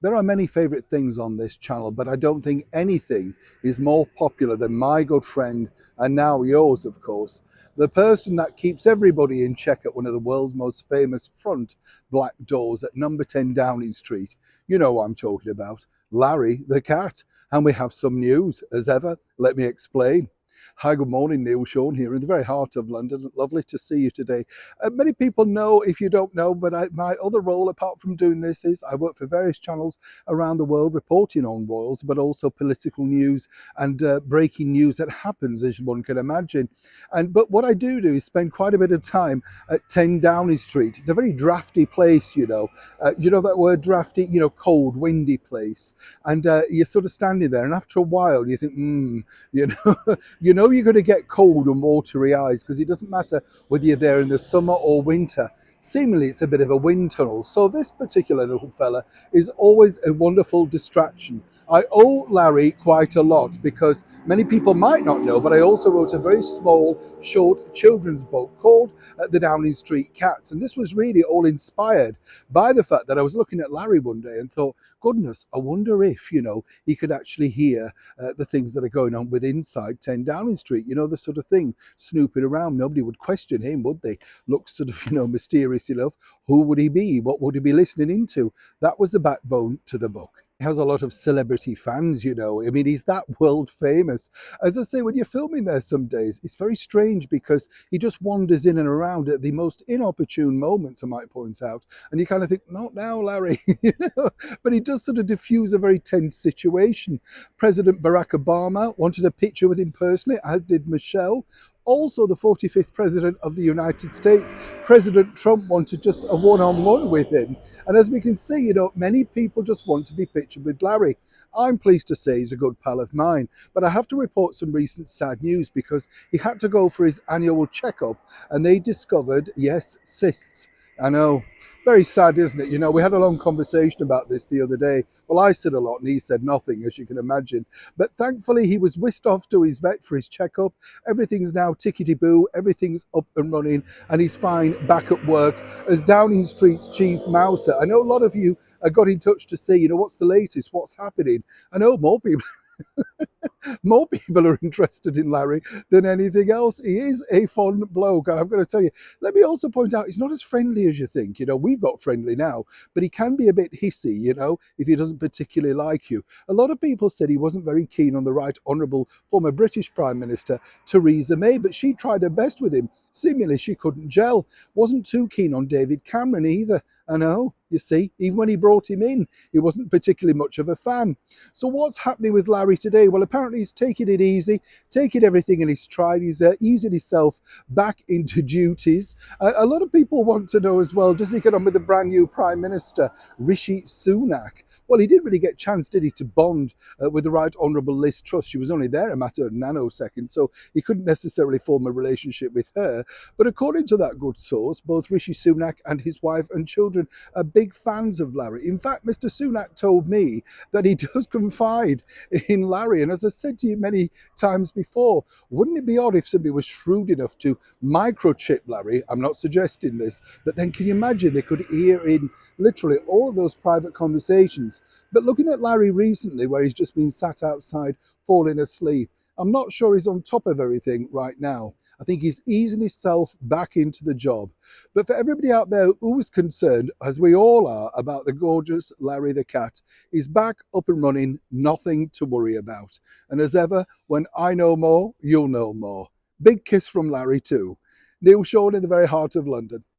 There are many favourite things on this channel, but I don't think anything is more popular than my good friend, and now yours, of course, the person that keeps everybody in check at one of the world's most famous front black doors at number 10 Downing Street. You know what I'm talking about, Larry the cat. And we have some news, as ever. Let me explain. Hi, good morning, Neil Sean here in the very heart of London. Lovely to see you today. Many people know, if you don't know, but my other role apart from doing this is I work for various channels around the world reporting on royals, but also political news and breaking news that happens, as one can imagine. But what I do is spend quite a bit of time at 10 Downing Street. It's a very drafty place, you know. You know that word drafty, you know, cold, windy place. And you're sort of standing there, and after a while you think, you know, you know you're going to get cold and watery eyes, because it doesn't matter whether you're there in the summer or winter. Seemingly it's a bit of a wind tunnel. So this particular little fella is always a wonderful distraction. I owe Larry quite a lot, because many people might not know, but I also wrote a very small, short children's book called The Downing Street Cats. And this was really all inspired by the fact that I was looking at Larry one day and thought, goodness, I wonder if, you know, he could actually hear the things that are going on with inside 10 Downing Street, you know, the sort of thing, snooping around. Nobody would question him, would they? Looks sort of, you know, mysterious enough. Who would he be? What would he be listening into? That was the backbone to the book. He has a lot of celebrity fans, you know. I mean, he's that world famous. As I say, when you're filming there some days, it's very strange because he just wanders in and around at the most inopportune moments, I might point out. And you kind of think, not now, Larry, you know. But he does sort of diffuse a very tense situation. President Barack Obama wanted a picture with him personally, as did Michelle. Also, the 45th President of the United States, President Trump, wanted just a one-on-one with him. And as we can see, you know, many people just want to be pictured with Larry. I'm pleased to say he's a good pal of mine, but I have to report some recent sad news because he had to go for his annual checkup and they discovered, yes, cysts. I know. Very sad, isn't it? You know, we had a long conversation about this the other day. Well, I said a lot and he said nothing, as you can imagine. But thankfully, he was whisked off to his vet for his checkup. Everything's now tickety-boo, everything's up and running, and he's fine back at work as Downing Street's chief mouser. I know a lot of you got in touch to see, you know, what's the latest, what's happening. I know more people more people are interested in Larry than anything else. He is a fun bloke, and I'm going to tell you, let me also point out, he's not as friendly as you think. You know, we've got friendly now, but he can be a bit hissy, you know, if he doesn't particularly like you. A lot of people said he wasn't very keen on the Right Honourable former British Prime Minister Theresa May, but she tried her best with him. Seemingly she couldn't gel. Wasn't too keen on David Cameron either. I know, you see, even when he brought him in, he wasn't particularly much of a fan. So what's happening with Larry today? Well, apparently he's taking it easy, taking everything in his stride. He's easing himself back into duties. A lot of people want to know as well, does he get on with the brand new Prime Minister, Rishi Sunak? Well, he didn't really get a chance, did he, to bond with the Right Honourable Liz Truss. She was only there a matter of nanoseconds, so he couldn't necessarily form a relationship with her. But according to that good source, both Rishi Sunak and his wife and children are big fans of Larry. In fact, Mr. Sunak told me that he does confide in Larry. And as I said to you many times before, wouldn't it be odd if somebody was shrewd enough to microchip Larry? I'm not suggesting this, but then can you imagine they could hear in literally all of those private conversations? But looking at Larry recently, where he's just been sat outside falling asleep, I'm not sure he's on top of everything right now. I think he's easing himself back into the job. But for everybody out there who is concerned, as we all are, about the gorgeous Larry the cat, he's back up and running, nothing to worry about. And as ever, when I know more, you'll know more. Big kiss from Larry too. Neil Sean in the very heart of London.